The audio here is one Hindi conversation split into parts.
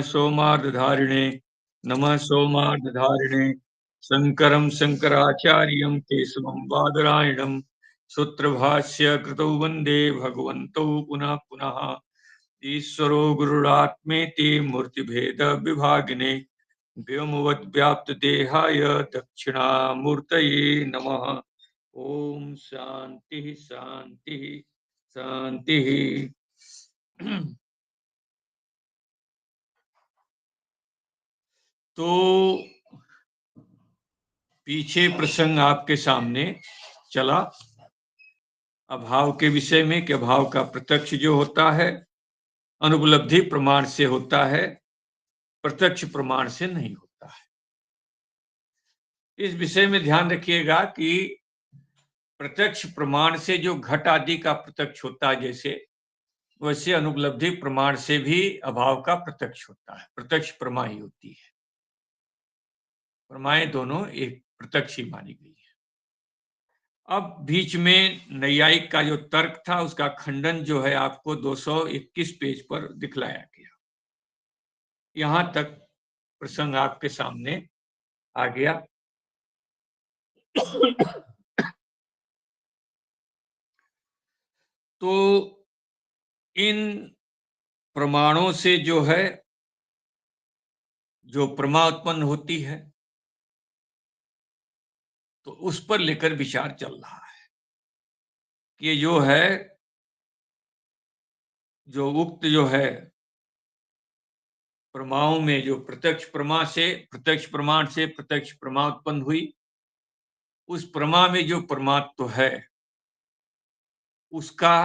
सोमार्धधारिणे नमः सोमार्धधारिणे शंकरं शंकराचार्यं केशवं बादरायणं सूत्रभाष्य कृतौ वन्दे भगवन्तौ पुनः पुनः ईश्वरो गुरुरात्मेति मूर्तिभेद विभागिने व्योमवद्व्याप्तदेहाय दक्षिणामूर्तये नमः। ओम शांति शांति शांति। तो पीछे प्रसंग आपके सामने चला अभाव के विषय में कि अभाव का प्रत्यक्ष जो होता है अनुपलब्धि प्रमाण से होता है, प्रत्यक्ष प्रमाण से नहीं होता है। इस विषय में ध्यान रखिएगा कि प्रत्यक्ष प्रमाण से जो घट आदि का प्रत्यक्ष होता है जैसे, वैसे अनुपलब्धि प्रमाण से भी अभाव का प्रत्यक्ष होता है। प्रत्यक्ष प्रमा ही होती है, प्रमाएं दोनों एक प्रत्यक्ष ही मानी गई है। अब बीच में नैयायिक का जो तर्क था उसका खंडन जो है आपको 221 पेज पर दिखलाया गया। यहां तक प्रसंग आपके सामने आ गया। तो इन प्रमाणों से जो है जो प्रमा उत्पन्न होती है तो उस पर लेकर विचार चल रहा है कि जो है जो उक्त जो है प्रमाओं में जो प्रत्यक्ष प्रमाण से प्रत्यक्ष प्रमा उत्पन्न हुई, उस प्रमा में जो परमात्म है उसका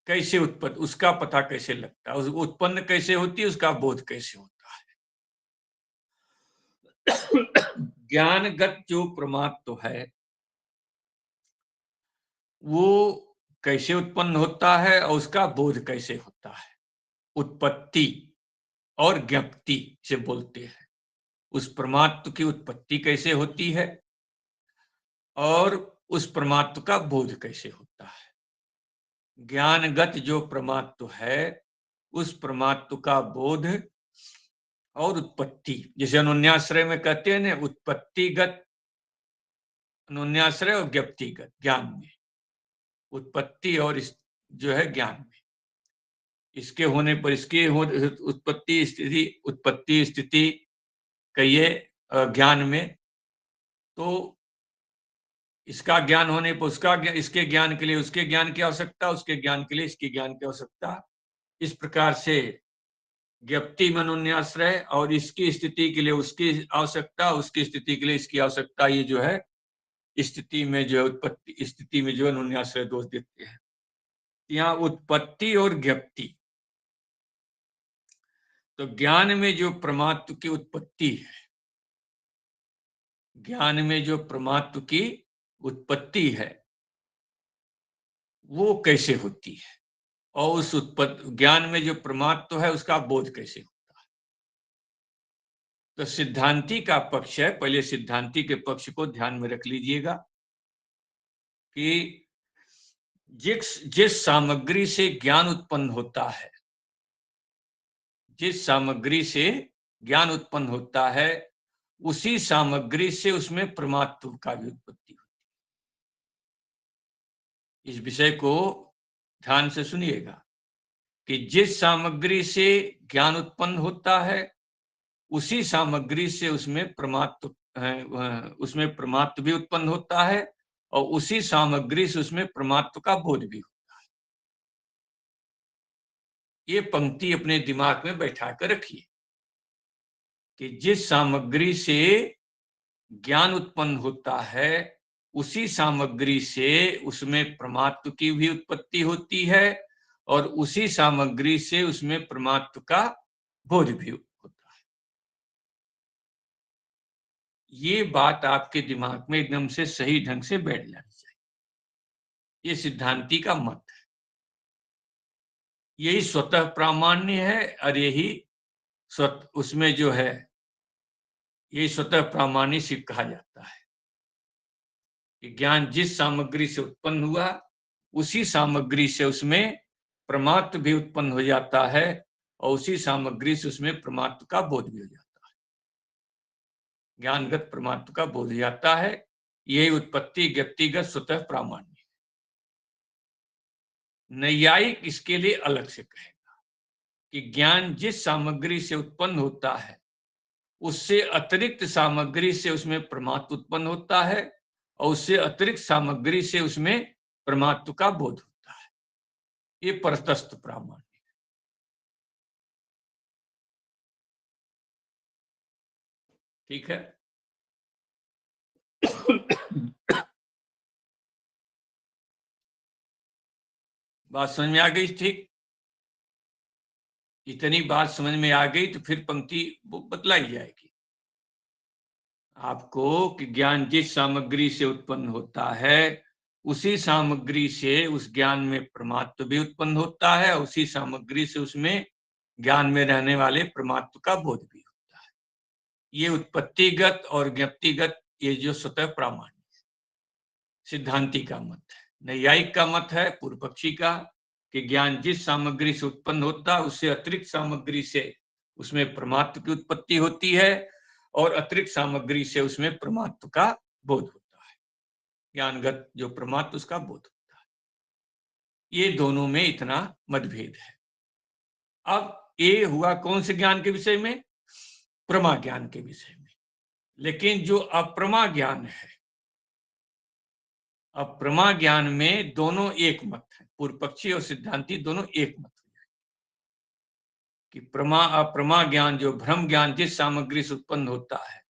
कैसे उत्पन्न, उसका पता कैसे लगता है, उत्पन्न कैसे होती है, उसका बोध कैसे होता है। ज्ञानगत जो परमात्म है वो कैसे उत्पन्न होता है और उसका बोध कैसे होता है। उत्पत्ति और ज्ञप्ति से बोलते हैं। उस परमात्म की उत्पत्ति कैसे होती है और उस परमात्म का बोध कैसे होता है। ज्ञानगत जो परमात्म है उस परमात्म का बोध और उत्पत्ति, जैसे अनुन्याश्रय में कहते हैं ना, उत्पत्तिगत अनुन्याश्रय और ज्ञप्तिगत ज्ञान में, उत्पत्ति और जो है ज्ञान में, इसके होने पर इसके उत्पत्ति स्थिति कहिए ज्ञान में, तो इसका ज्ञान होने पर उसका इसके ज्ञान के लिए उसके ज्ञान की आवश्यकता, उसके ज्ञान के लिए इसके ज्ञान की आवश्यकता। इस प्रकार से ज्ञप्ति में अनुन्याश्रय और इसकी स्थिति के लिए उसकी आवश्यकता, उसकी स्थिति के लिए इसकी आवश्यकता, ये जो है स्थिति में जो है उत्पत्ति स्थिति में जो अनुन्याश्रय दोष देते हैं। यहाँ उत्पत्ति और ज्ञप्ति, तो ज्ञान में जो परमात्म की उत्पत्ति है, ज्ञान में जो परमात्म की उत्पत्ति है वो कैसे होती है और उस ज्ञान में जो परमात्म है उसका बोध कैसे होता है। तो सिद्धांती का पक्ष है, पहले सिद्धांती के पक्ष को ध्यान में रख लीजिएगा कि जिस सामग्री से ज्ञान उत्पन्न होता है, जिस सामग्री से ज्ञान उत्पन्न होता है उसी सामग्री से उसमें परमात्म का भी उत्पत्ति होती है। इस विषय को ध्यान से सुनिएगा कि जिस सामग्री से ज्ञान उत्पन्न होता है उसी सामग्री से उसमें परमात्म भी उत्पन्न होता है और उसी सामग्री से उसमें परमात्म का बोध भी होता है। ये पंक्ति अपने दिमाग में बैठा कर रखिए कि जिस सामग्री से ज्ञान उत्पन्न होता है उसी सामग्री से उसमें परमात्म की भी उत्पत्ति होती है और उसी सामग्री से उसमें परमात्म का बोध भी होता है। ये बात आपके दिमाग में एकदम से सही ढंग से बैठ जानी चाहिए। ये सिद्धांती का मत है, यही स्वतः प्रामाण्य है और यही उसमें जो है यही स्वतः प्रामाण्य से कहा जाता है कि ज्ञान जिस सामग्री से उत्पन्न हुआ उसी सामग्री से उसमें परमात्म भी उत्पन्न हो जाता है और उसी सामग्री से उसमें परमात्मा का बोध भी हो जाता है, ज्ञानगत परमात्मा का बोध हो जाता है। यही उत्पत्ति व्यक्तिगत स्वतः प्रामाण्य। नैयायिक इसके लिए अलग से कहेगा कि ज्ञान जिस सामग्री से उत्पन्न होता है उससे अतिरिक्त सामग्री से उसमें परमात्मा उत्पन्न होता है और उससे अतिरिक्त सामग्री से उसमें परमात्मा का बोध होता है। ये परतस्थ प्रामाण्य। ठीक है। बात समझ में आ गई? ठीक, इतनी बात समझ में आ गई तो फिर पंक्ति बतलाई जाएगी आपको कि ज्ञान जिस सामग्री से उत्पन्न होता है उसी सामग्री से उस ज्ञान में परमात्मा भी उत्पन्न होता है, उसी सामग्री से उसमें ज्ञान में रहने वाले परमात्मा का बोध भी होता है। ये उत्पत्तिगत और व्यक्तिगत ये जो स्वतः प्रामाण्य सिद्धांति का मत है। नैयायिक का मत है, पूर्व पक्षी का, कि ज्ञान जिस सामग्री से उत्पन्न होता है उससे अतिरिक्त सामग्री से उसमें परमात्मा की उत्पत्ति होती है और अतिरिक्त सामग्री से उसमें परमात्मा का बोध होता है, ज्ञानगत जो परमात्मा उसका बोध होता है। ये दोनों में इतना मतभेद है। अब ये हुआ कौन से ज्ञान के विषय में? प्रमा ज्ञान के विषय में। लेकिन जो अप्रमा ज्ञान है, अप्रमा ज्ञान में दोनों एक मत है, पूर्व पक्षी और सिद्धांती दोनों एक मत है कि प्रमा अप्रमा ज्ञान जो भ्रम ज्ञान जिस सामग्री से उत्पन्न होता है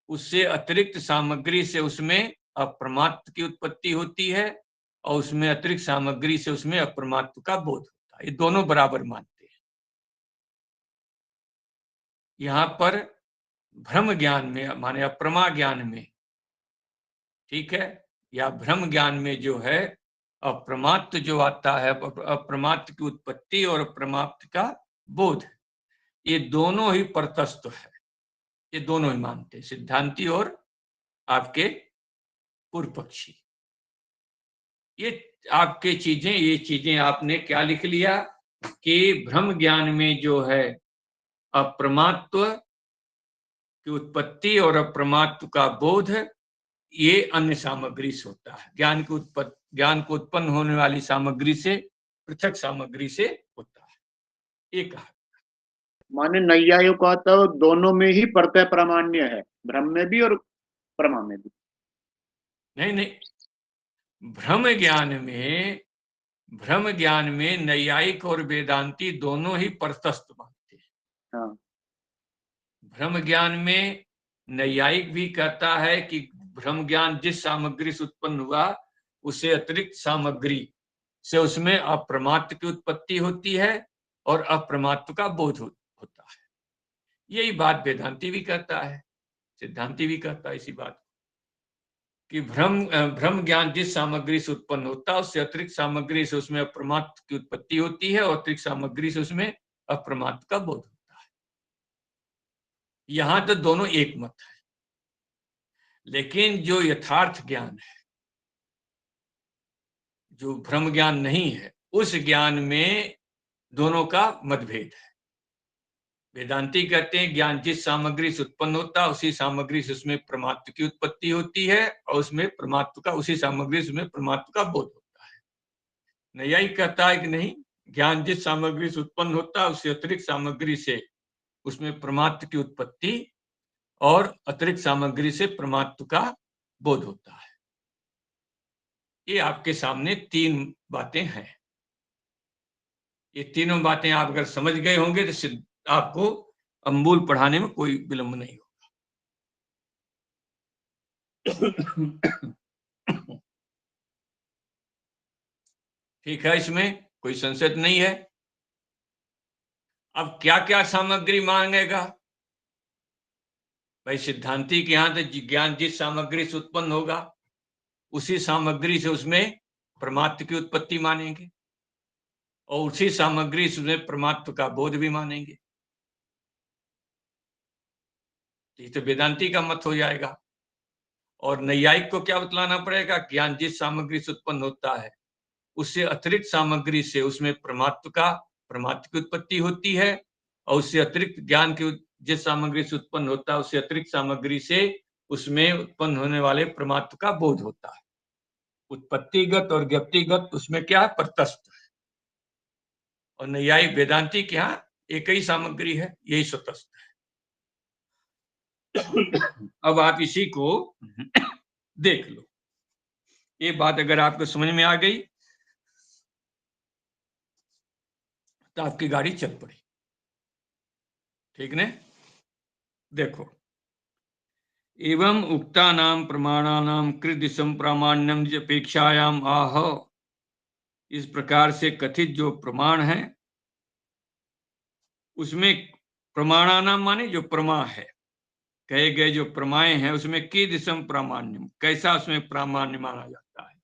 उससे अतिरिक्त सामग्री से उसमें अप्रमात्म की उत्पत्ति होती है और उसमें अतिरिक्त सामग्री से उसमें अप्रमात्म का बोध होता है। ये दोनों बराबर मानते हैं। यहाँ पर भ्रम ज्ञान में माने अप्रमा ज्ञान में, ठीक है, या भ्रम ज्ञान में जो है अप्रमात्म जो आता है, अप्रमात्म की उत्पत्ति और अप्रमात्म का बोध, ये दोनों ही परतस्थ है। ये दोनों ही मानते हैं, सिद्धांती और आपके पूर्व पक्षी। ये आपके चीजें, ये चीजें आपने क्या लिख लिया कि भ्रम ज्ञान में जो है अप्रमात्व की उत्पत्ति और अप्रमात्व का बोध ये अन्य सामग्री से होता है, ज्ञान को उत्पन्न होने वाली सामग्री से पृथक सामग्री से होता है। एक माने नैयायियों का तो दोनों में ही परतः प्रामाण्य है, भ्रम में भी और प्रमा में भी। नहीं, भ्रम ज्ञान में नैयायिक और वेदांती दोनों ही परतस्थ मानते हैं। हाँ। भ्रम ज्ञान में नैयायिक भी कहता है कि भ्रम ज्ञान जिस सामग्री से उत्पन्न हुआ उससे अतिरिक्त सामग्री से उसमें अप्रमात्म की उत्पत्ति होती है और अप्रमात्म का बोध होता है। यही बात वेदांती भी कहता है, सिद्धांती भी कहता है इसी बात कि भ्रम ज्ञान जिस सामग्री से उत्पन्न होता है उससे अतिरिक्त सामग्री से उसमें अप्रमात्म की उत्पत्ति होती है और अतिरिक्त सामग्री से उसमें अप्रमात्म का बोध होता है। यहां तो दोनों एक मत है। लेकिन जो यथार्थ ज्ञान है, जो भ्रम ज्ञान नहीं है, उस ज्ञान में दोनों का मतभेद है। वेदांती कहते हैं ज्ञान जिस सामग्री से उत्पन्न होता है उसी सामग्री से उसमें परमात्मा की उत्पत्ति होती है और उसमें परमात्मा का उसी सामग्री से उसमें परमात्मा का बोध होता है। नैयायिक कहता है कि नहीं, ज्ञान जिस सामग्री से उत्पन्न होता है उससे अतिरिक्त सामग्री से उसमें परमात्मा की उत्पत्ति और अतिरिक्त सामग्री से परमात्मा का बोध होता है। ये आपके सामने तीन बातें हैं। ये तीनों बातें आप अगर समझ गए होंगे तो आपको अम्बुल पढ़ाने में कोई विलंब नहीं होगा। ठीक है, इसमें कोई संशय नहीं है। अब क्या क्या सामग्री मांगेगा भाई? सिद्धांति के यहां तो ज्ञान जिस सामग्री से उत्पन्न होगा उसी सामग्री से उसमें परमात्मा की उत्पत्ति मानेंगे और उसी सामग्री से उसमें परमात्मा का बोध भी मानेंगे। ये तो वेदांती का मत हो जाएगा। और नैयायिक को क्या बतलाना पड़ेगा? ज्ञान जिस सामग्री से उत्पन्न होता है उससे अतिरिक्त सामग्री से उसमें परमात्मा का परमात्मा की उत्पत्ति होती है, और उससे अतिरिक्त ज्ञान की जिस सामग्री से उत्पन्न होता है उससे अतिरिक्त सामग्री से उसमें उत्पन्न होने वाले परमात्मा का बोध होता है। उत्पत्तिगत और ज्ञप्तिगत उसमें क्या है, परतस्थ है। और नैयायिक वेदांती के यहाँ एक ही सामग्री है, यही स्वतस्थ है। अब आप इसी को देख लो, ये बात अगर आपको समझ में आ गई तो आपकी गाड़ी चल पड़ी, ठीक ने? देखो, एवं उक्तानाम प्रमाणानाम कृदिशम प्रामाण्यम अपेक्षायाम आह, इस प्रकार से कथित जो प्रमाण है उसमें प्रमाणानाम माने जो प्रमा है, कहे गए जो प्रमाएं हैं उसमें कीदृशम प्रामाण्यम, कैसा उसमें प्रामाण्य माना जाता है?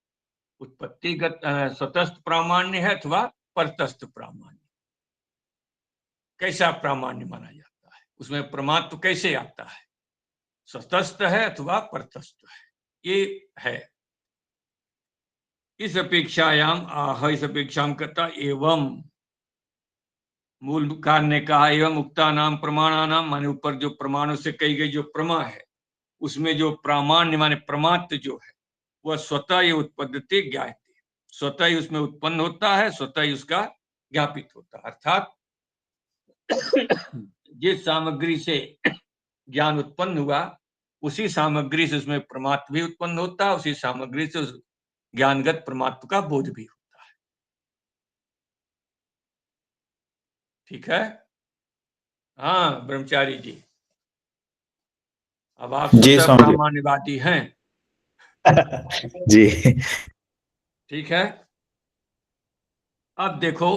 उत्पत्तिगत स्वतस्थ प्रामाण्य है अथवा परतस्थ प्रामाण्य, कैसा प्रामाण्य माना जाता है? उसमें प्रमात्व कैसे आता है, स्वतस्थ है अथवा परतस्थ है, ये है। इस अपेक्षायाम आह, इस अपेक्षा करता एवं, मूल कारण ने कहा एवं उक्ता नाम प्रमाणानाम माने ऊपर जो प्रमाणों से कही गई जो प्रमा है उसमें जो प्रामाण्य माने प्रमात्व जो है वह स्वतः ही उत्पत्ति ज्ञायते, स्वतः ही उसमें उत्पन्न होता है, स्वतः ही उसका ज्ञापित होता है। अर्थात जिस सामग्री से ज्ञान उत्पन्न हुआ उसी सामग्री से उसमें परमात्मा भी उत्पन्न होता है, उसी सामग्री से उस ज्ञानगत परमात्मा का बोध भी होता है। ठीक है? हाँ ब्रह्मचारी जी, अब आप स्वतः प्रामाण्यवादी हैं। जी ठीक है, अब देखो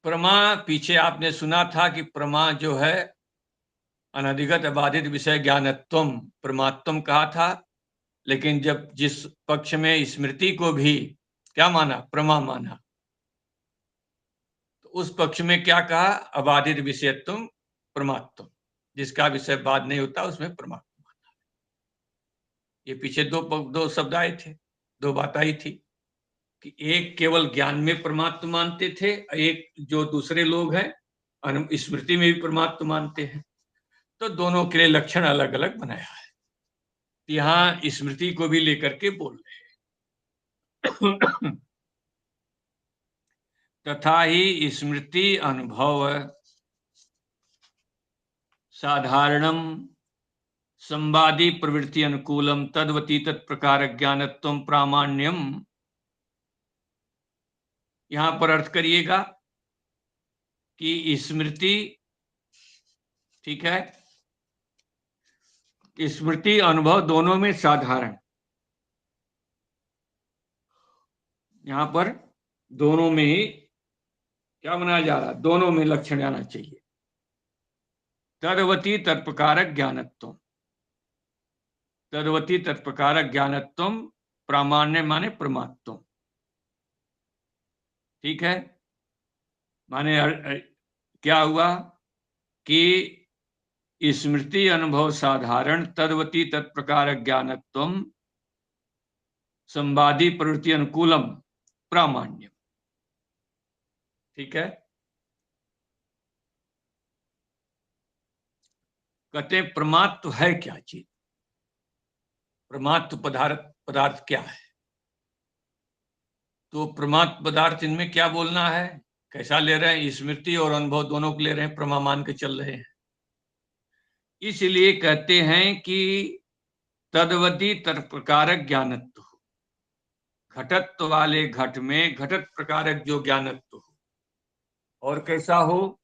प्रमा, पीछे आपने सुना था कि प्रमा जो है अनधिगत अबाधित विषय ज्ञानत्वम परमात्म कहा था, लेकिन जब जिस पक्ष में स्मृति को भी क्या माना, प्रमा माना, तो उस पक्ष में क्या कहा, अबाधित विषयत्वम परमात्म, जिसका विषय बाध नहीं होता उसमें परमात्मा माना। ये पीछे दो शब्द आए थे, दो बात आई थी कि एक केवल ज्ञान में परमात्मा मानते थे, एक जो दूसरे लोग हैं स्मृति में भी परमात्मा मानते हैं, तो दोनों के लिए लक्षण अलग अलग बनाया है। यहाँ स्मृति को भी लेकर के बोल रहे हैं। तथा ही स्मृति अनुभव साधारणम संवादी प्रवृत्ति अनुकूलम तद्वती तत्प्रकार ज्ञानत्वम प्रामाण्यम, यहां पर अर्थ करिएगा कि स्मृति, ठीक है, स्मृति अनुभव दोनों में साधारण, यहां पर दोनों में ही क्या बनाया जा रहा है, दोनों में लक्षण आना चाहिए। तद्वती तत्प्रकारक ज्ञानत्व, तद्वती तत्प्रकारक ज्ञानत्व प्रामाण्य माने परमात्म, ठीक है, माने क्या हुआ कि स्मृति अनुभव साधारण तद्वती तत्प्रकारक ज्ञानत्व संवादी प्रवृत्ति अनुकूलम प्रामाण्य, ठीक है। कहते हैं परमात्म है क्या चीज, परमात्म पदार्थ क्या है, तो परमात्म पदार्थ इनमें क्या बोलना है, कैसा ले रहे हैं, स्मृति और अनुभव दोनों को ले रहे हैं, प्रमा मान के चल रहे हैं। इसलिए कहते हैं कि तद्वती तत्प्रकारक ज्ञानत्व हो, घटत्व वाले घट में घटत प्रकारक जो ज्ञानत्व हो, और कैसा हो,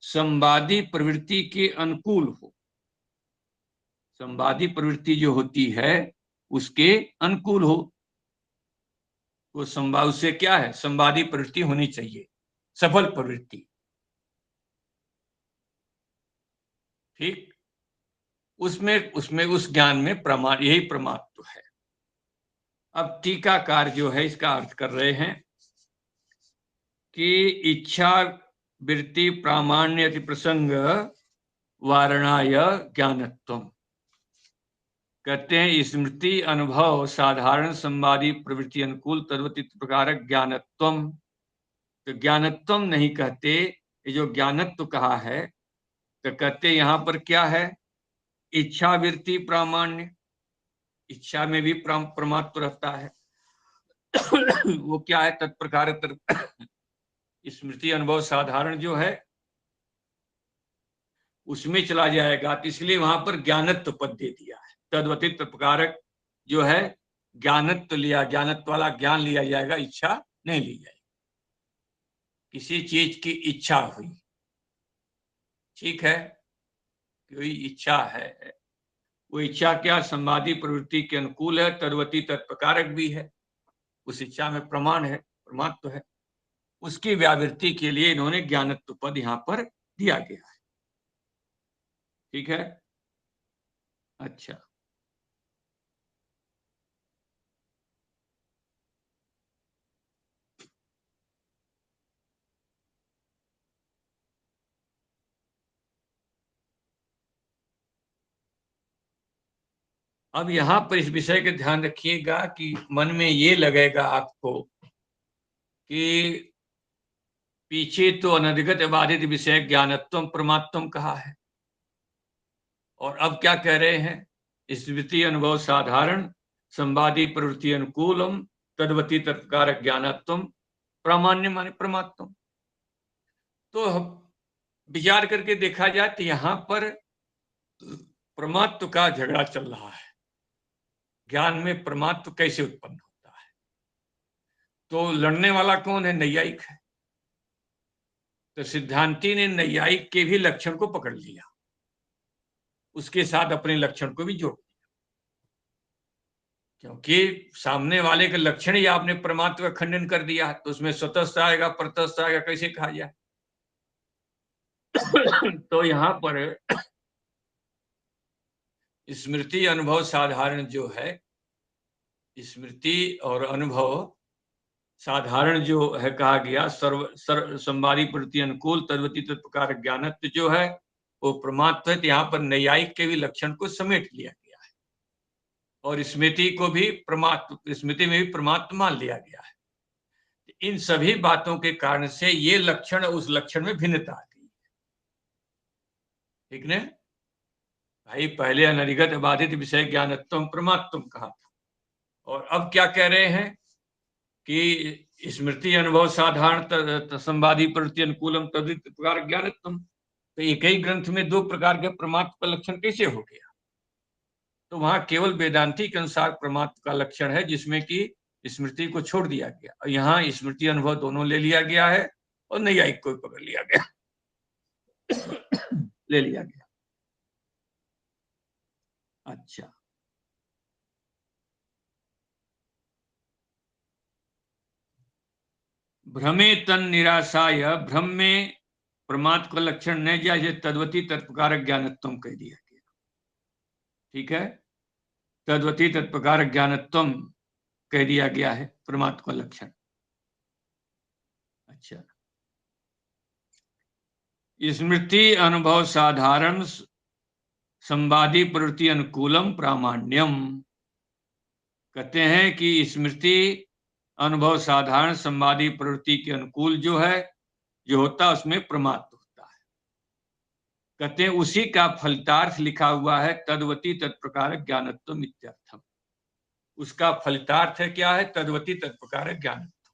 संवादी प्रवृत्ति के अनुकूल हो, संवादी प्रवृत्ति जो होती है उसके अनुकूल हो, वो संवाद से क्या है, संवादी प्रवृत्ति होनी चाहिए, सफल प्रवृत्ति, ठीक, उसमें उस ज्ञान में प्रमाण, यही प्रमात्व है। अब टीकाकार जो है इसका अर्थ कर रहे हैं कि इच्छा वृत्ति प्रामाण्य अति प्रसंग वारणाय ज्ञानत्वम, कहते हैं स्मृति अनुभव साधारण संवादी प्रवृत्ति अनुकूल तद्वती प्रकारक ज्ञानत्वम। तो ज्ञानत्वम नहीं कहते, ये जो ज्ञानत्व कहा है तो कहते यहाँ पर क्या है, इच्छा वृत्ति प्रामाण्य। इच्छा में भी प्रमात्व रहता है। वो क्या है, तत्प्रकार स्मृति अनुभव साधारण जो है उसमें चला जाएगा, तो इसलिए वहां पर ज्ञानत्व पद दे दिया है। तद्वती तत्प्रकारक जो है ज्ञानत्व लिया, ज्ञानत्व वाला ज्ञान लिया जाएगा, इच्छा नहीं ली जाएगी। किसी चीज की इच्छा हुई, ठीक है, कोई इच्छा है, वो इच्छा क्या संवादी प्रवृत्ति के अनुकूल है, तद्वती तत्प्रकारक भी है, उस इच्छा में प्रमाण है, प्रमात्व है, उसकी व्यावृत्ति के लिए इन्होंने ज्ञानत्व पद यहां पर दिया गया है। ठीक है, अच्छा। अब यहां पर इस विषय का ध्यान रखिएगा कि मन में ये लगेगा आपको कि पीछे तो अनधिगत बाधित विषय ज्ञानत्वम प्रमात्वम कहा है, और अब क्या कह रहे हैं, स्मृति अनुभव साधारण संवादी प्रवृत्ति अनुकूलम तद्वती तत्कारक ज्ञानत्वम प्रामाण्य माने प्रमात्वम। तो विचार करके देखा जाए तो यहां पर प्रमात्व का झगड़ा चल रहा है। ज्ञान में प्रमात्व कैसे उत्पन्न होता है, तो लड़ने वाला कौन है, नैयायिक है। तो सिद्धांती ने नैयायिक के भी लक्षण को पकड़ लिया, उसके साथ अपने लक्षण को भी जोड़ दिया, क्योंकि सामने वाले के लक्षण ही आपने परमात्म का खंडन कर दिया, तो उसमें स्वतस्थ आएगा परतस्थ आएगा, कैसे कहा जाए। तो यहां पर स्मृति अनुभव साधारण जो है, स्मृति और अनुभव साधारण जो है कहा गया, सर्व संवादी प्रवृत्ति अनुकूल तद्वती तत्प्रकार ज्ञानत्व जो है वो प्रमात्व है। यहाँ पर नैयायिक के भी लक्षण को समेट लिया गया है, और स्मृति को भी प्रमात्व, स्मृति में भी प्रमात्व मान लिया गया है। इन सभी बातों के कारण से ये लक्षण उस लक्षण में भिन्नता आ गई है, ठीक ने भाई। पहले अनधिगत बाधित विषय ज्ञानत्वम प्रमात्वम कहा था, और अब क्या कह रहे हैं कि स्मृति अनुभव साधारण संवादी प्रवृत्ति अनुकूलम तद्वित प्रकार ज्ञानत्वम। तो एक ही ग्रंथ में दो प्रकार के परमात्म का लक्षण कैसे हो गया। तो वहां केवल वेदांती के अनुसार परमात्म का लक्षण है, जिसमें कि स्मृति को छोड़ दिया गया, और यहाँ स्मृति अनुभव दोनों ले लिया गया है, और नैयायिक को पकड़ लिया गया ले लिया गया। अच्छा, भ्रमे तन निराशाय, भ्रम में परमात्म का लक्षण नहीं जाए, तद्वती तत्प्रकार ज्ञानत्वम कह दिया गया। ठीक है, तद्वती तत्प्रकार ज्ञानत्वम कह दिया गया है परमात्म का लक्षण। अच्छा, स्मृति अनुभव साधारण संवादी प्रवृत्ति अनुकूलम प्रामाण्यम। कहते हैं कि स्मृति अनुभव साधारण संवादी प्रवृत्ति के अनुकूल जो है, जो होता है उसमें प्रमात्व होता है। कहते हैं उसी का फलितार्थ लिखा हुआ है, तद्वती तत्प्रकार ज्ञानत्वम इत्यर्थम। उसका फलितार्थ है क्या है, तद्वती तत्प्रकार ज्ञानत्व।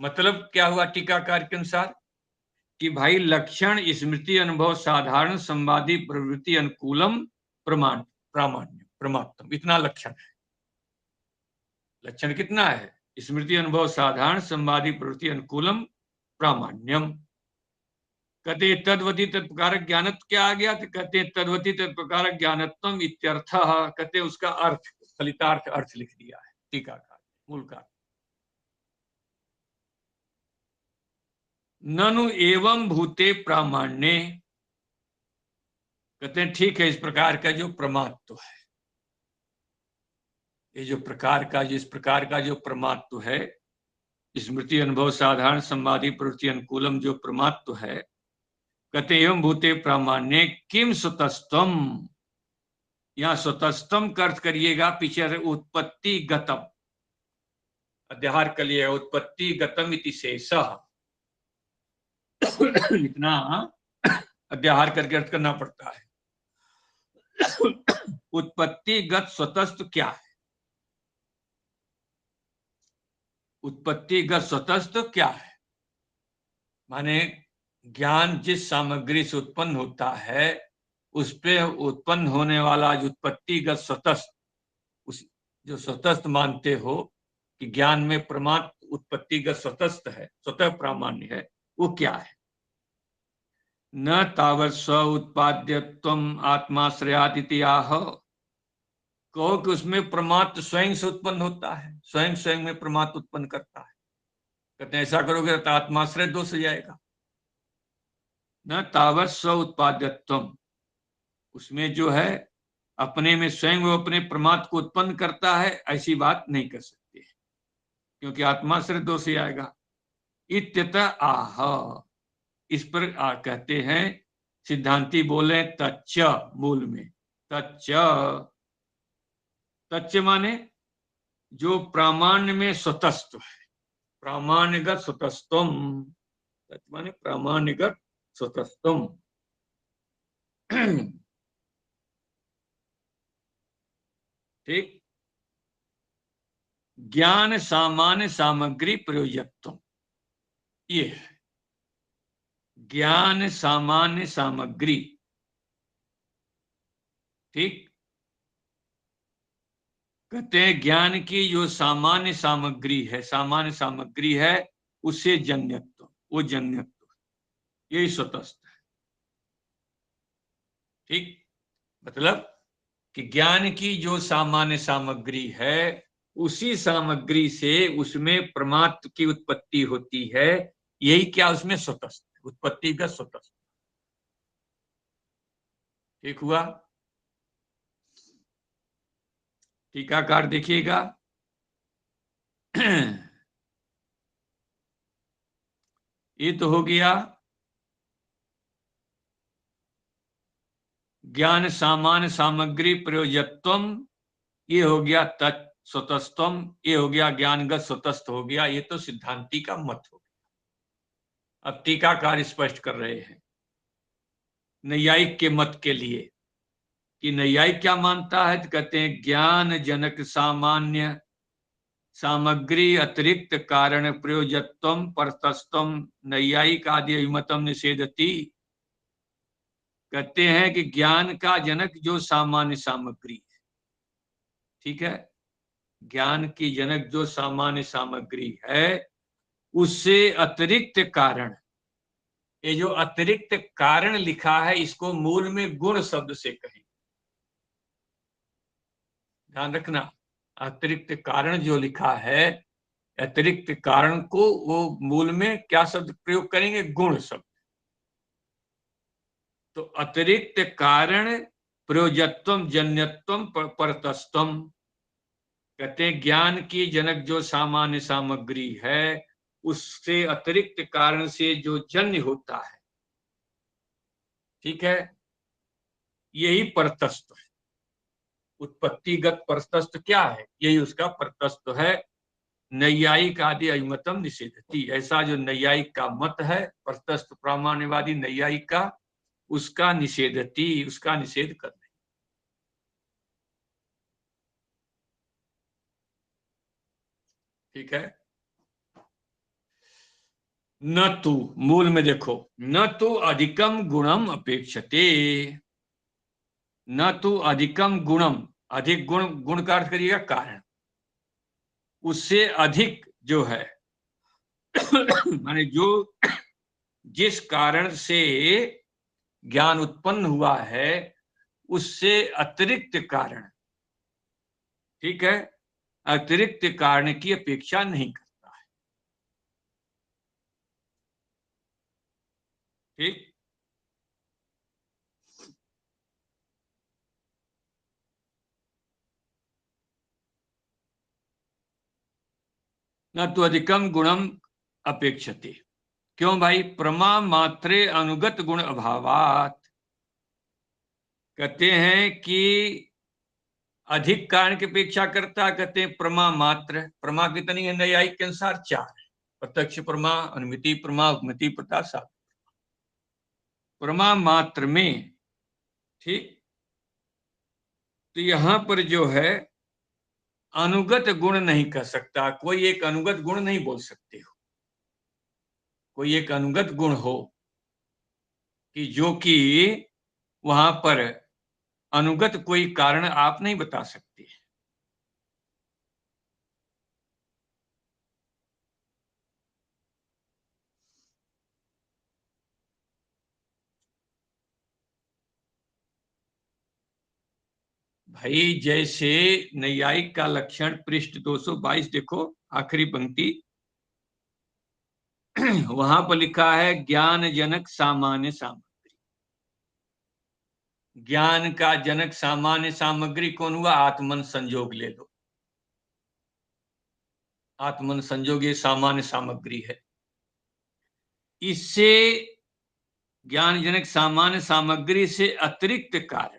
मतलब क्या हुआ टीकाकार के अनुसार कि भाई लक्षण स्मृति अनुभव साधारण संवादी प्रवृत्ति अनुकूलम प्रामाण्य प्रमात्म, इतना लक्षण है। लक्षण कितना है, स्मृति अनुभव साधारण संवादी प्रवृत्ति अनुकूलम प्रामाण्यम। कहते तद्वती तत्प्रकार ज्ञानत्व क्या आ गया, तो कहते तद्वती तत्प्रकार ज्ञानत्वम इत्यर्थ। कहते उसका अर्थ फलितार्थ अर्थ लिख दिया है टीकाकार मूल का। ननु एवं भूते प्रामाण्य। कहते हैं ठीक है, इस प्रकार का जो प्रमात्व है, ये जो प्रकार का जिस प्रकार का जो प्रमात्व है, स्मृति अनुभव साधारण संवादी प्रवृत्ति अनुकूलम जो प्रमात्व है, कहते एवं भूते प्रामाण्य किम सुतस्तम। यहाँ स्वतस्तम का अर्थ करिएगा, पीछे उत्पत्ति गतम, अध्याहार कर लिया, उत्पत्ति गतम इति शेषः, इतना अध्याहार करके अर्थ करना पड़ता है। उत्पत्तिगत स्वतस्थ क्या है? उत्पत्तिगत स्वतस्थ क्या है? माने ज्ञान जिस सामग्री से उत्पन्न होता है, उस पे उत्पन्न होने वाला जो उत्पत्तिगत स्वतस्थ, उस जो स्वतस्थ मानते हो कि ज्ञान में प्रमाण उत्पत्तिगत स्वतस्थ है, स्वतः प्रामाण्य है, वो क्या है? न तावत् स्व उत्पाद्यत्वम आत्माश्रयादिति आह, कहो कि उसमें प्रमात्र स्वयं से उत्पन्न होता है, स्वयं स्वयं में प्रमात्र उत्पन्न करता है। कहते हैं ऐसा करोगे तो आत्माश्रय दोष हो जाएगा। न तावत् स्व उत्पाद्यत्वम, उसमें जो है अपने में स्वयं वो अपने प्रमात्र को उत्पन्न करता है, ऐसी बात नहीं कर सकते, क्योंकि आत्माश्रय दोष ही आएगा। इत्यतः आह, इस पर कहते हैं सिद्धांती बोले तच्च, मूल में तच्च, तच्च माने जो प्रामाण्य में स्वतस्थ है, प्रामाण्यगत स्वतस्तम, तच्च माने प्रामाण्यगत स्वतस्तम। ठीक। ज्ञान सामान्य सामग्री प्रयोजकत्व, ये है ज्ञान सामान्य सामग्री। ठीक। कहते हैं ज्ञान की जो सामान्य सामग्री है, सामान्य सामग्री है, उसे जन्यत्व, वो जन्यत्व, यही स्वतस्थ है। ठीक। मतलब कि ज्ञान की जो सामान्य सामग्री है, उसी सामग्री से उसमें परमात्म की उत्पत्ति होती है, यही क्या उसमें स्वतस्थ, उत्पत्ति का स्वतस्थ। ठीक हुआ। टीकाकार देखिएगा, ये तो हो गया ज्ञान सामान्य सामग्री प्रयोजकत्वम, ये हो गया तत् स्वतस्तम, ये हो गया ज्ञानगत स्वतस्थ हो गया, ये तो सिद्धांती का मत हो गया। अब टीकाकार स्पष्ट कर रहे हैं नैयायिक के मत के लिए कि नैयायिक क्या मानता है, तो कहते हैं ज्ञान जनक सामान्य सामग्री अतिरिक्त कारण प्रयोजकत्वम परतस्तम नैयायिक आदि अभिमतम निषेधति। कहते हैं कि ज्ञान का जनक जो सामान्य सामग्री है, ठीक है, ज्ञान की जनक जो सामान्य सामग्री है, उससे अतिरिक्त कारण, ये जो अतिरिक्त कारण लिखा है, इसको मूल में गुण शब्द से कहें, ध्यान रखना। अतिरिक्त कारण जो लिखा है, अतिरिक्त कारण को वो मूल में क्या शब्द प्रयोग करेंगे, गुण शब्द। तो अतिरिक्त कारण प्रयोजकत्वम जन्यत्वम परतस्तम, कहते हैं ज्ञान की जनक जो सामान्य सामग्री है, उससे अतिरिक्त कारण से जो जन्य होता है, ठीक है, यही परतस्थ है। उत्पत्तिगत परतस्थ क्या है, यही उसका परतस्थ है। नैयायिक आदि अभिमतम निषेधति, ऐसा जो नैयायिक का मत है, परतस्थ प्रामाण्यवादी नैयायिक का, उसका निषेधति, उसका निषेध कर रहे। ठीक है। न तू, मूल में देखो, न तो अधिकम गुणम अपेक्षते, न तो अधिकम गुणम, अधिक गुण, गुण का अर्थ करिएगा कारण, उससे अधिक जो है माने जो जिस कारण से ज्ञान उत्पन्न हुआ है, उससे अतिरिक्त कारण, ठीक है, अतिरिक्त कारण की अपेक्षा नहीं करता है। ठीक। न तो अधिकम गुणम अपेक्षते, क्यों भाई, प्रमा मात्रे अनुगत गुण अभावात। कहते हैं कि अधिक कारण की अपेक्षा करता, कहते हैं प्रमा मात्र। प्रमा कितनी है न्यायिक के अनुसार? 4। प्रत्यक्ष प्रमा, अनुमिति प्रमा, उपमिति प्रता, साधन। प्रमा मात्र में, ठीक, तो यहां पर जो है अनुगत गुण नहीं कह सकता, कोई एक अनुगत गुण नहीं बोल सकते हो, कोई एक अनुगत गुण हो कि जो कि वहां पर अनुगत कोई कारण आप नहीं बता सकते। भाई जैसे नैयायिक का लक्षण पृष्ठ 222 देखो, आखिरी पंक्ति, वहां पर लिखा है ज्ञान जनक सामान्य सामग्री। ज्ञान का जनक सामान्य सामग्री कौन हुआ? आत्मन संजोग ले लो, आत्मन संजोग ये सामान्य सामग्री है। इससे ज्ञान जनक सामान्य सामग्री से अतिरिक्त कारण,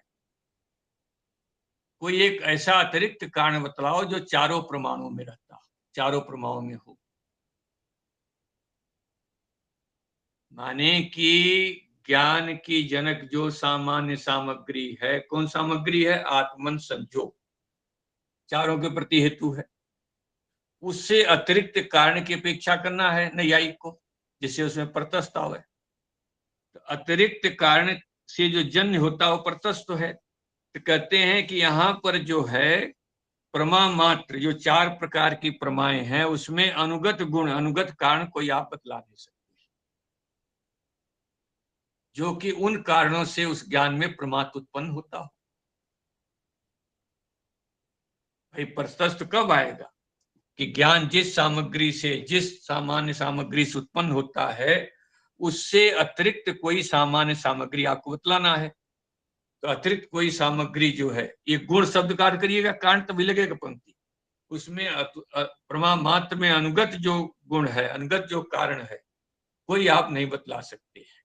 कोई एक ऐसा अतिरिक्त कारण बतलाओ जो चारों प्रमाणों में रहता, चारों प्रमाणों में हो। माने कि ज्ञान की जनक जो सामान्य सामग्री है, कौन सामग्री है? आत्मन संजोग, चारों के प्रति हेतु है। उससे अतिरिक्त कारण की अपेक्षा करना है न्यायिक को, जिससे उसमें प्रतस्थ आवे। तो अतिरिक्त कारण से जो जन्य होता है वो प्रतस्थ है। तो कहते हैं कि यहाँ पर जो है प्रमा मात्र, जो 4 प्रकार की प्रमाएं हैं, उसमें अनुगत गुण, अनुगत कारण कोई आप बतला नहीं सकते, जो कि उन कारणों से उस ज्ञान में प्रमात्म उत्पन्न होता हो। भाई प्रशस्त कब आएगा? कि ज्ञान जिस सामग्री से, जिस सामान्य सामग्री से उत्पन्न होता है, उससे अतिरिक्त कोई सामान्य सामग्री आपको बतलाना है। तो अतिरिक्त कोई सामग्री जो है, ये गुण शब्द का अर्थ करिएगा, कारण तभी लगेगा पंक्ति। उसमें प्रमा मात्र में अनुगत जो गुण है, अनुगत जो कारण है, कोई आप नहीं बतला सकते हैं।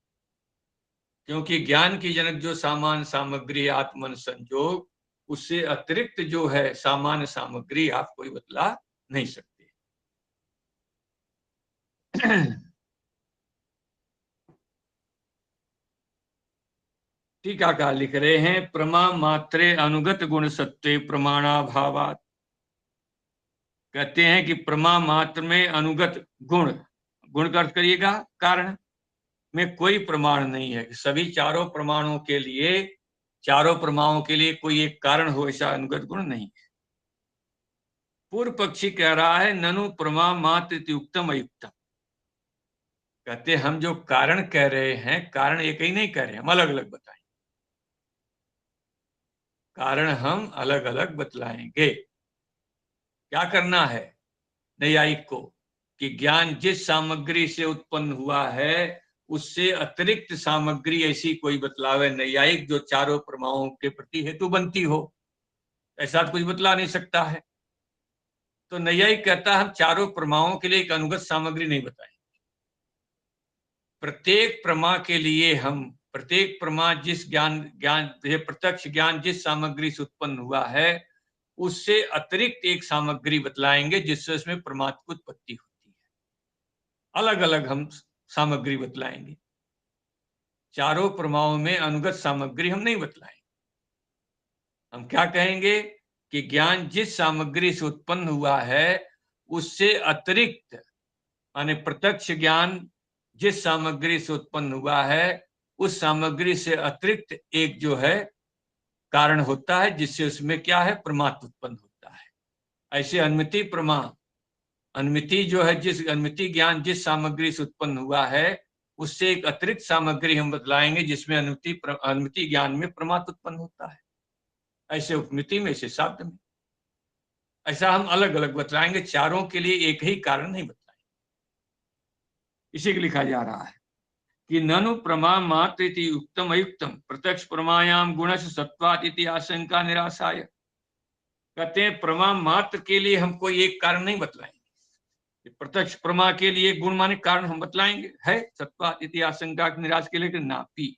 क्योंकि ज्ञान की जनक जो सामान्य सामग्री आत्मन संजोग, उससे अतिरिक्त जो है सामान्य सामग्री आप कोई बतला नहीं सकते। टीकाकार लिख रहे हैं प्रमा मात्रे अनुगत गुण सत्य प्रमाणाभावात। कहते हैं कि प्रमा मात्र में अनुगत गुण, गुण का अर्थ करिएगा कारण, में कोई प्रमाण नहीं है। सभी चारों प्रमाणों के लिए, चारों प्रमाणों के लिए कोई एक कारण हो, ऐसा अनुगत गुण नहीं है। पूर्व पक्षी कह रहा है ननु प्रमा मात्र युक्तम अयुक्तम। कहते हम जो कारण कह रहे हैं, कारण एक ही नहीं कह रहे, हम अलग अलग बताएं, कारण हम अलग अलग बतलाएंगे। क्या करना है न्यायिक को? कि ज्ञान जिस सामग्री से उत्पन्न हुआ है, उससे अतिरिक्त सामग्री ऐसी कोई बतलावे न्यायिक जो चारों प्रमाणों के प्रति हेतु बनती हो। ऐसा तो कुछ बतला नहीं सकता है। तो न्यायिक कहता है हम चारों प्रमाणों के लिए एक अनुगत सामग्री नहीं बताएं, प्रत्येक प्रमा के लिए हम, प्रत्येक प्रमा जिस ज्ञान, प्रत्यक्ष ज्ञान जिस सामग्री से उत्पन्न हुआ है, उससे अतिरिक्त एक सामग्री बतलाएंगे जिससे उसमें परमात्मा की उत्पत्ति होती है। अलग अलग हम सामग्री बतलाएंगे, चारों प्रमाओं में अनुगत सामग्री हम नहीं बतलाएंगे। हम क्या कहेंगे कि ज्ञान जिस सामग्री से उत्पन्न हुआ है, उससे अतिरिक्त, माने प्रत्यक्ष ज्ञान जिस सामग्री से उत्पन्न हुआ है, उस सामग्री से अतिरिक्त एक जो है कारण होता है, जिससे उसमें क्या है, परमात्मा उत्पन्न होता है। ऐसे अनुमिति प्रमा, अनुमिति जो है, जिस अनुमिति ज्ञान जिस सामग्री से उत्पन्न हुआ है, उससे एक अतिरिक्त सामग्री हम बतलाएंगे जिसमें अनुमिति ज्ञान में परमात्मा उत्पन्न होता है। ऐसे उपमिति में, ऐसे शब्द में, ऐसा हम अलग अलग बतलाएंगे, चारों के लिए एक ही कारण नहीं बतलाएंगे। इसी को लिखा जा रहा है कि ननु प्रमा मात्र युक्तम अयुक्तम प्रत्यक्ष प्रमायाम गुणश सत्वात इति आशंका निराशाय। कहते हैं प्रमा मात्र के लिए हम कोई एक कारण नहीं बतलाएंगे, प्रत्यक्ष प्रमा के लिए गुण माने कारण हम बतलाएंगे, है सत्वात इति आशंका निराश के लिए नापी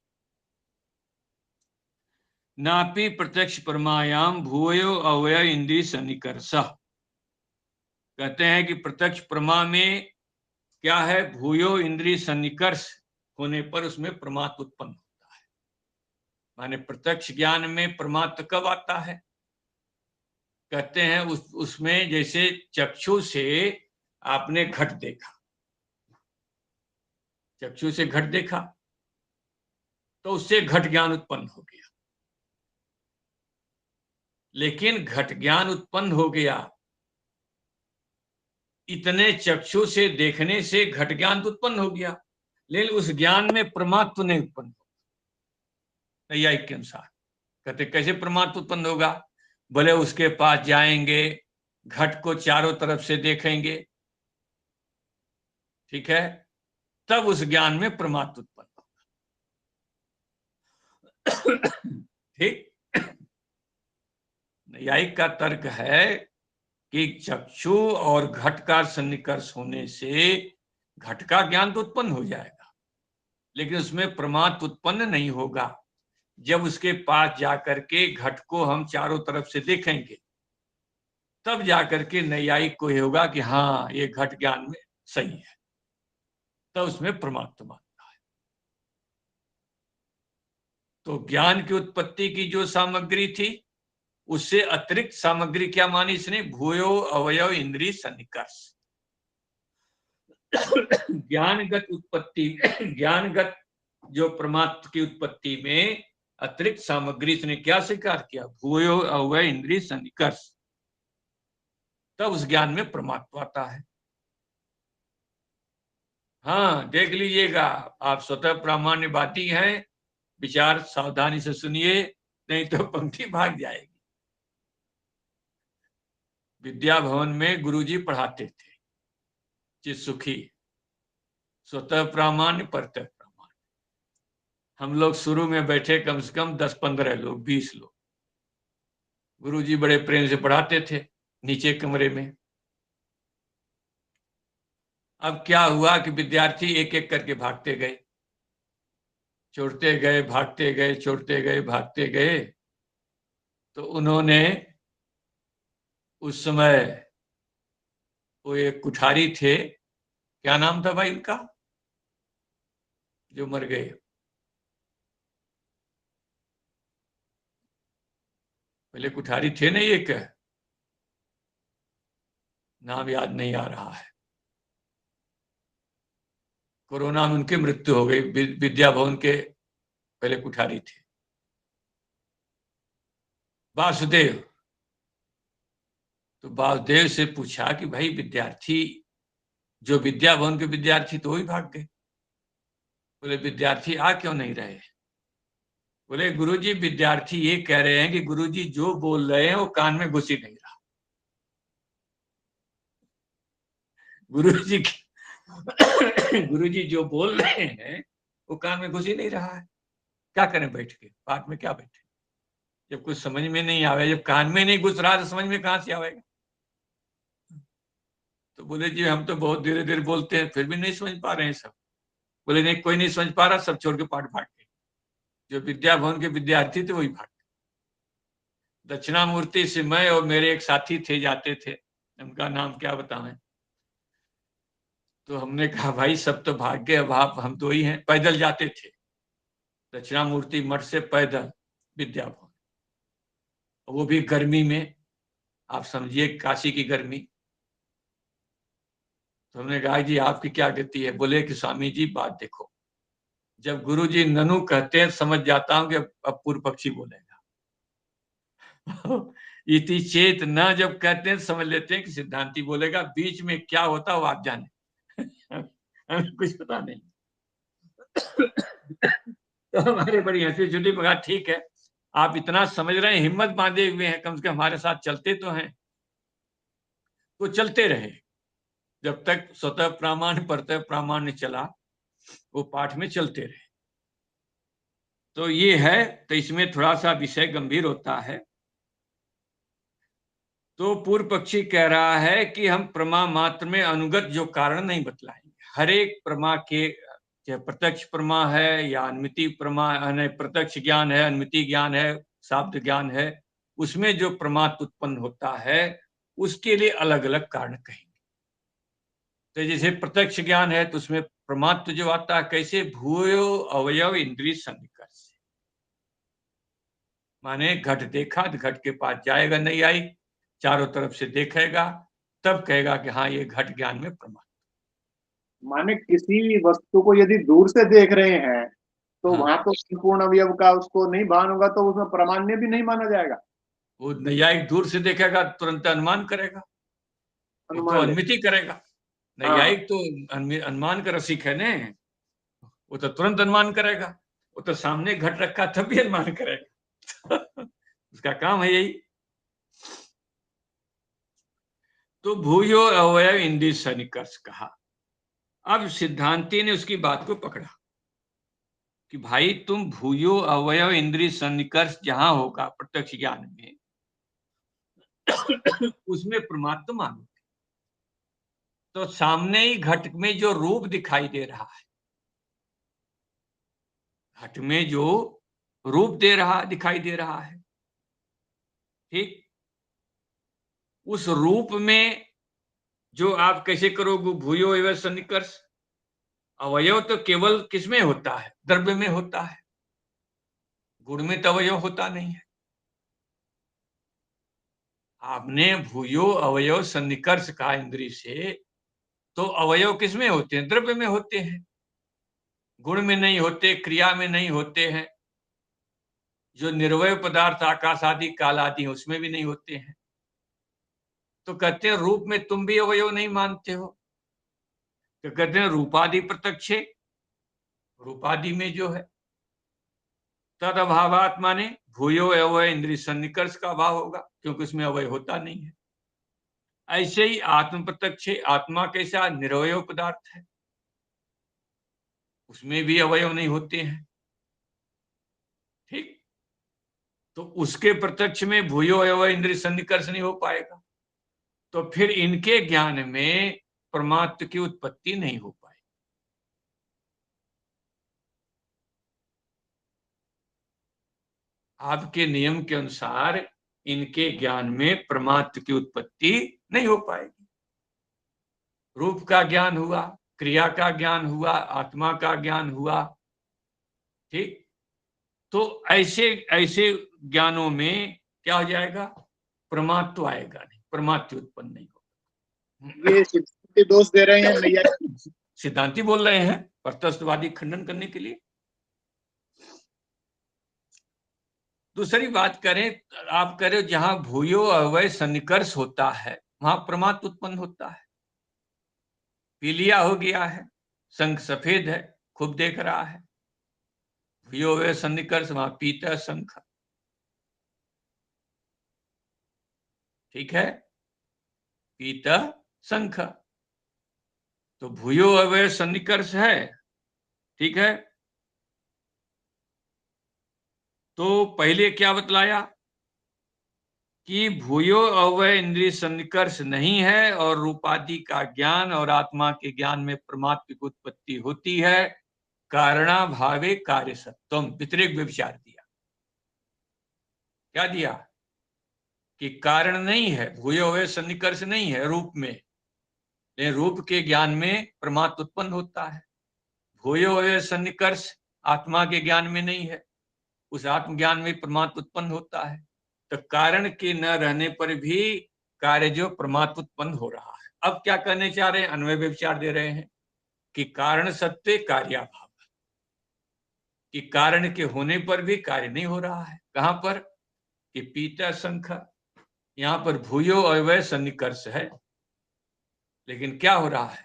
नापि प्रत्यक्ष प्रमायाम भूयो अवय इंद्रिय सन्निकर्ष। कहते हैं कि प्रत्यक्ष प्रमा में क्या है, भूयो इंद्रिय सन्निकर्ष होने पर उसमें प्रमात्म उत्पन्न होता है। माने प्रत्यक्ष ज्ञान में प्रमात्म कब आता है? कहते हैं उसमें जैसे चक्षु से आपने घट देखा, चक्षु से घट देखा तो उससे घट ज्ञान उत्पन्न हो गया। लेकिन घट ज्ञान उत्पन्न हो गया, इतने चक्षु से देखने से घट ज्ञान तो उत्पन्न हो गया, लेकिन उस ज्ञान में परमात्म नहीं उत्पन्न होगा। नैयायिक के अनुसार कहते कैसे परमात्म उत्पन्न होगा? बोले उसके पास जाएंगे, घट को चारों तरफ से देखेंगे, ठीक है, तब उस ज्ञान में परमात्म उत्पन्न होगा। ठीक। नैयायिक का तर्क है कि चक्षु और घट का सन्निकर्ष होने से घट का ज्ञान तो उत्पन्न हो जाएगा, लेकिन उसमें परमात्म उत्पन्न नहीं होगा। जब उसके पास जाकर के घट को हम चारों तरफ से देखेंगे, तब जाकर के नैयायिक को ये होगा कि हाँ ये घट ज्ञान में सही है, तब उसमें परमात्मा मानता है। तो ज्ञान की उत्पत्ति की जो सामग्री थी, उससे अतिरिक्त सामग्री क्या मानी इसने? भूयो अवयव इंद्रिय सन्निकर्ष। ज्ञानगत उत्पत्ति, ज्ञानगत जो परमात्मा की उत्पत्ति में अतिरिक्त सामग्री इसने क्या स्वीकार किया? भूयो अवयव इंद्रिय सन्निकर्ष। तब उस ज्ञान में परमात्मा आता है। हाँ, देख लीजिएगा, आप स्वतः प्रामाण्यवादी हैं, विचार सावधानी से सुनिए, नहीं तो पंक्ति भाग जाएगी। विद्या भवन में गुरुजी पढ़ाते थे चित सुखी, स्वतः प्रामाण्य परतः प्रामाण्य। हम लोग शुरू में बैठे कम से कम 10-15 लोग, 20 लोग। गुरुजी बड़े प्रेम से पढ़ाते थे नीचे कमरे में। अब क्या हुआ कि विद्यार्थी एक एक करके भागते गए, छोड़ते गए, भागते गए, छोड़ते गए, भागते गए। तो उन्होंने उस समय वो एक कुठारी थे, क्या नाम था भाई उनका, जो मर गए? पहले कुठारी थे ना, एक नाम याद नहीं आ रहा है। कोरोना में उनकी मृत्यु हो गई। विद्या भवन के पहले कुठारी थे वासुदेव। तो वासुदेव से पूछा कि भाई विद्यार्थी, जो विद्या भवन के विद्यार्थी तो वही भाग गए। बोले विद्यार्थी आ क्यों नहीं रहे? बोले गुरुजी विद्यार्थी ये कह रहे हैं कि गुरुजी जो बोल रहे हैं वो कान में घुस ही नहीं रहा। गुरुजी जो बोल रहे हैं वो कान में घुस ही नहीं रहा है। क्या करें बैठ के, पाठ में क्या बैठे? जब कुछ समझ में नहीं आवे, जब कान में नहीं घुस रहा तो समझ में कहां से आवेगा? तो बोले जी हम तो बहुत धीरे धीरे बोलते हैं, फिर भी नहीं समझ पा रहे हैं सब। बोले नहीं, कोई नहीं समझ पा रहा, सब छोड़ के पाठ भाग गए। जो विद्या भवन के विद्यार्थी थे वही भाग गए। दक्षिणामूर्ति से मैं और मेरे एक साथी थे, जाते थे, उनका नाम क्या बताएं। तो हमने कहा भाई सब तो भाग गए, अब आप हम तो ही हैं। पैदल जाते थे दक्षिणामूर्ति मठ से पैदल विद्या भवन, वो भी गर्मी में, आप समझिए काशी की गर्मी। तो हमने कहा जी आपकी क्या गति है? बोले कि स्वामी जी बात देखो, जब गुरु जी ननु कहते हैं समझ जाता हूं कि अब पूर्व पक्षी बोलेगा। इति चेत न जब कहते हैं समझ लेते हैं कि सिद्धांती बोलेगा। बीच में क्या होता वो आप जाने। हमें कुछ पता नहीं। तो हमारे बड़ी हंसी छुट्टी पका, ठीक है आप इतना समझ रहे हैं, हिम्मत बांधे हुए हैं, कम से कम हमारे साथ चलते तो हैं। तो चलते रहे जब तक स्वतः प्रामाण्य परतः प्रामाण्य चला, वो पाठ में चलते रहे। तो ये है, तो इसमें थोड़ा सा विषय गंभीर होता है। तो पूर्व पक्षी कह रहा है कि हम प्रमा मात्र में अनुगत जो कारण नहीं बतलाएंगे। हर एक प्रमा के, चाहे प्रत्यक्ष प्रमा है या अनुमिति प्रमा, प्रत्यक्ष ज्ञान है, अनुमिति ज्ञान है, शाब्द ज्ञान है, उसमें जो परमात्म उत्पन्न होता है उसके लिए अलग अलग कारण कहेंगे। तो जैसे प्रत्यक्ष ज्ञान है तो उसमें परमात्म जो आता है कैसे, भूयो अवयव इंद्रिय सन्निकर्ष, माने घट देखा तो घट के पास जाएगा नहीं आई, चारों तरफ से देखेगा, तब कहेगा कि हाँ ये घट ज्ञान में परमात्मा। माने किसी वस्तु को यदि दूर से देख रहे हैं तो हाँ, वहां तो संपूर्ण अवयव का उसको नहीं भान होगा, तो उसमें प्रामाण्य भी नहीं माना जाएगा। वो नैयायिक दूर से देखेगा तुरंत अनुमान करेगा, वो तो अनुमान ले। अनुमिति करेगा। हाँ, नैयायिक तो अनुमान का रसिक है ने, वो तो तुरंत अनुमान करेगा, वो तो सामने घट रखा तब भी अनुमान करेगा। उसका काम है यही। तो भूयो अवयव इंद्रिय सन्निकर्ष कहा। अब सिद्धांति ने उसकी बात को पकड़ा कि भाई तुम भूयो अवयव इंद्रिय सन्निकर्ष जहां होगा प्रत्यक्ष ज्ञान में, उसमें परमात्मा मानो, तो सामने ही घट में जो रूप दिखाई दे रहा है, घट में जो रूप दिखाई दे रहा है, ठीक, उस रूप में जो आप कैसे करोगे भूयो अवयव सन्निकर्ष, अवयव तो केवल किसमें होता है, द्रव्य में होता है, गुण में तो अवयव होता नहीं है। आपने भूयो अवयव सन्निकर्ष कहा इंद्रिय से, तो अवयव किसमें होते हैं, द्रव्य में होते हैं, गुण में नहीं होते, क्रिया में नहीं होते हैं, जो निर्वय पदार्थ आकाश आदि काल आदि उसमें भी नहीं होते हैं। तो कहते हैं रूप में तुम भी अवयव नहीं मानते हो, तो कहते हैं रूपादि प्रत्यक्ष, रूपादि में जो है तद अभावात, माने भूयो अवय इंद्रिय सन्निकर्ष का अभाव होगा, क्योंकि उसमें अवय होता नहीं है। ऐसे ही आत्म प्रत्यक्ष, आत्मा कैसा निरवय पदार्थ है, उसमें भी अवयव नहीं होते हैं, ठीक। तो उसके प्रत्यक्ष में भूयो अवय इंद्रिय सन्निकर्ष नहीं हो पाएगा, तो फिर इनके ज्ञान में परमात्म की उत्पत्ति नहीं हो पाएगी। आपके नियम के अनुसार इनके ज्ञान में परमात्म की उत्पत्ति नहीं हो पाएगी। रूप का ज्ञान हुआ, क्रिया का ज्ञान हुआ, आत्मा का ज्ञान हुआ, ठीक। तो ऐसे ऐसे ज्ञानों में क्या हो जाएगा, परमात्म आएगा नहीं, परमात्म उत्पन्न नहीं होगा। ये सिद्धांति दोष दे रहे हैं नैया। सिद्धांति बोल रहे हैं प्रत्यक्षवादी खंडन करने के लिए। दूसरी बात करें, आप कह रहे हो जहां भूयो अवय सन्निकर्ष होता है वहां परमात्म उत्पन्न होता है। पीलिया हो गया है, शंख सफेद है, खूब देख रहा है, भूयो अवय सन्निकर्ष वहां पीता शंख, ठीक है, पीता शंख, तो भूयो अवय सन्निकर्ष है, ठीक है। तो पहले क्या बतलाया कि भूयो अवय इंद्रिय सन्निकर्ष नहीं है और रूपादि का ज्ञान और आत्मा के ज्ञान में परमात्मा की उत्पत्ति होती है, कारणा भावे कार्य सत्वम, व्यतिरेक व्यभिचार दिया। क्या दिया कि कारण नहीं है, भूयो अवय सन्निकर्ष नहीं है रूप में, लेकिन रूप के ज्ञान में परमात्मा उत्पन्न होता है। भूयो अवय सन्निकर्ष आत्मा के ज्ञान में नहीं है, उस आत्मज्ञान में परमात्मा उत्पन्न होता है। तो कारण के न रहने पर भी कार्य जो परमात्मा उत्पन्न हो रहा है। अब क्या करने चाह रहे हैं, अन्वय विचार दे रहे हैं कि कारण सत्य कार्याभाव, कि कारण के होने पर भी कार्य नहीं हो रहा है। कहां पर, कि पीता शंख, यहां पर भूयो अवय सन्निकर्ष है, लेकिन क्या हो रहा है,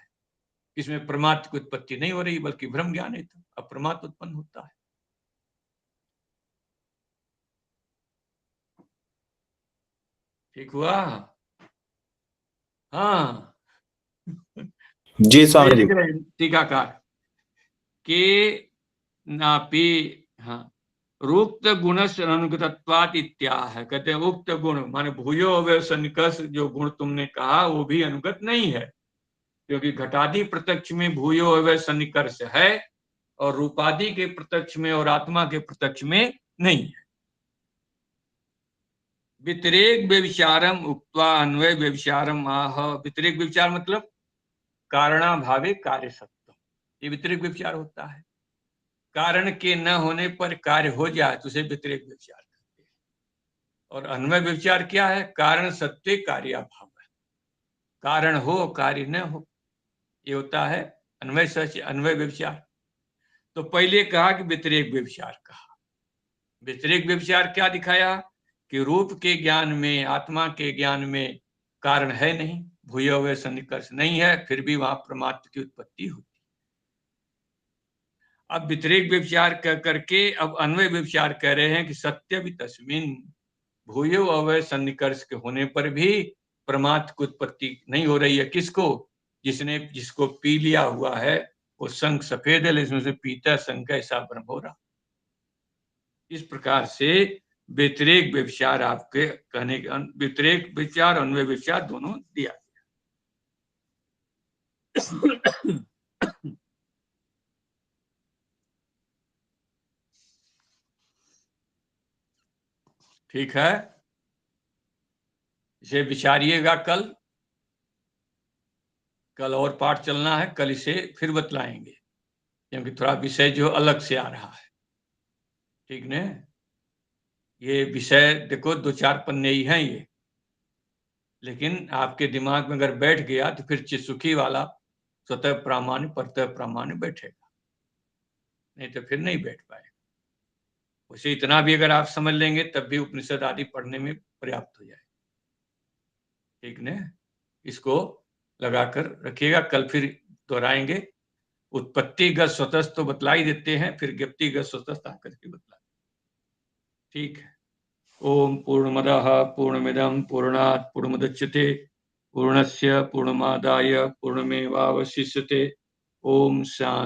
इसमें परमात्मा की उत्पत्ति नहीं हो रही बल्कि भ्रम ज्ञान है, तो अब परमात्मा उत्पन्न होता है। ठीक हुआ, हाँ। जी स्वामी जी। लिख रहे हैं टीकाकार के नापी, हाँ, रूक्त गुणस्य अनुगतत्वात् इत्याह, कहते हैं उक्त गुण माने भूयो अवय सन्निकर्ष जो गुण तुमने कहा वो भी अनुगत नहीं है, क्योंकि घटादि प्रत्यक्ष में भूयो अवय सन्निकर्ष है और रूपादि के प्रत्यक्ष में और आत्मा के प्रत्यक्ष में नहीं है। व्यतिरेक व्यभिचारम उक्त्वा अन्वय व्यभिचारम आह। व्यतिरेक व्यभिचार मतलब कारणाभावे कार्य सत्य, ये व्यतिरेक व्यभिचार होता है। कारण के न होने पर कार्य हो जाए तो उसे व्यतिरेक व्यभिचार कहते हैं। और अन्वय व्यभिचार क्या है? कारण सत्य कार्याभाव है, कारण हो कार्य न हो, ये होता है अन्वय सच, अन्वय व्यभिचार। तो पहले कहा कि व्यतिरेक व्यभिचार कहा। व्यतिरेक व्यभिचार क्या दिखाया? कि रूप के ज्ञान में, आत्मा के ज्ञान में कारण है नहीं, भूयोऽवय सन्निकर्ष नहीं है, फिर भी वहां परमात्मा की उत्पत्ति होती। अब व्यतिरेक व्यभिचार कह करके अब अन्वय व्यभिचार कह रहे हैं कि सत्य भी तस्मिन, भूयोऽवय सन्निकर्ष के होने पर भी परमात्मा की उत्पत्ति नहीं हो रही है। किसको? जिसको पी लिया हुआ है वो संग सफेद है, लेकिन उसमें पीता संग ऐसा भ्रम हो रहा। इस प्रकार से व्यतिरेक व्यभिचार आपके कहने के व्यतिरेक विचार, अन्वय विचार दोनों दिया गया। ठीक है, इसे विचारिएगा। कल और पाठ चलना है, कल इसे फिर बतलाएंगे, क्योंकि थोड़ा विषय जो अलग से आ रहा है। ठीक ने? ये विषय देखो 2-4 पन्ने ही हैं ये, लेकिन आपके दिमाग में अगर बैठ गया तो फिर चित्सुखी वाला स्वतः प्रामाण्य परतः प्रामाण्य बैठेगा, नहीं तो फिर नहीं बैठ पाएगा। उसे इतना भी अगर आप समझ लेंगे तब भी उपनिषद आदि पढ़ने में पर्याप्त हो जाए। ठीक ने? इसको लगाकर रखिएगा, कल फिर दोहराएंगे। उत्पत्तिगत स्वतस्थ तो बतला ही देते हैं, फिर व्यक्तिगत स्वतस्थ आकर के बतला। ठीक है। ओम पूर्णमदः पूर्णमिदं पूर्णात् पूर्णमुदच्यते पूर्णस्य पूर्णमादाय पूर्णमेवावशिष्यते। ओम शांति।